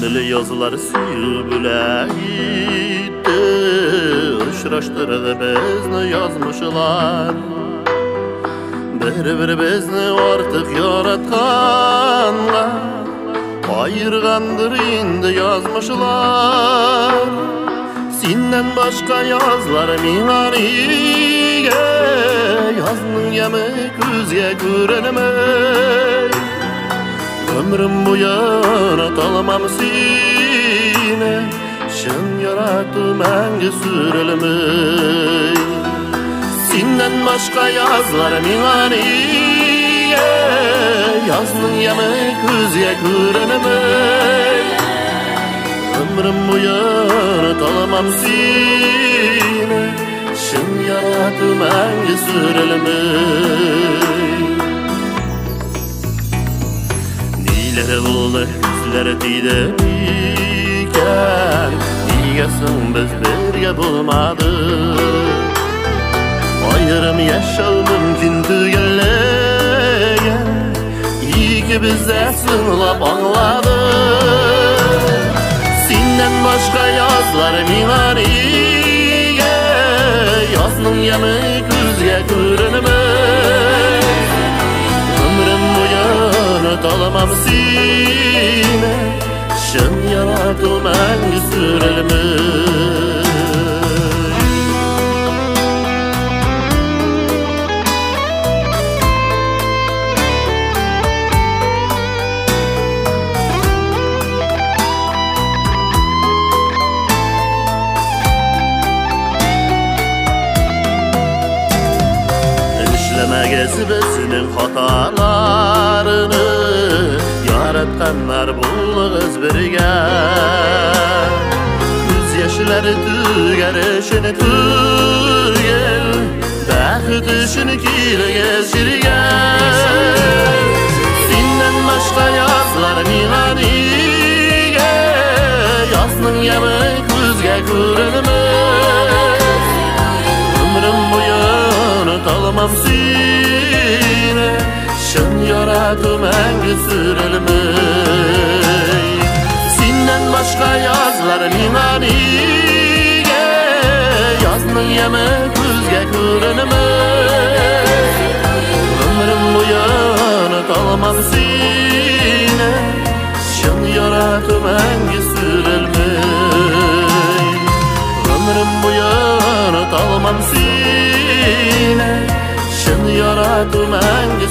Mili yazıları sürgüleydi, uçraştırdı bizni yazmışlar. Bir bizni artık yaratkanlar, ayırgandır indi yazmışlar. Senden başka yazlar minariye, yazның yemi gözge görünmey. Ömrüm bu yana talamam seni, şın yarattım hangi sürülmey. Senden başka yazlar minariye, yazның yemi gözge görünmey. Ömrüm bu yana talamam seni, şın yarattım hangi sürülmey. Neylere buldu yüzlere değdikken, niyesin biz birge bulmadık. Ayrım yaşav mümkün tügeleyen, iyi ki biz de sınlap anladık. Senden başka yazlar minariye, yazның yemi gözge görünmey. Ömrüm bu yana talamam seni, şın yarattım hangi sürülmey. Gezibesinin hatalarını yaratkanlar bulduğuz birge. Yüz yaşları tüger işini tügel, bəxit işini kile gezirgen. Senden başka yazlar minariye, yazның yemi gözge görünmey. Ömrüm bu yana talamam seni, şın yarattım hangi sürülmey. Senden başka yazlar minariye, yazның yemi gözge görünmey. Ömrüm bu yana talamam seni, şın yarattım hangi sürülmey. Ömrüm bu yana talamam seni, şın yarattım hangi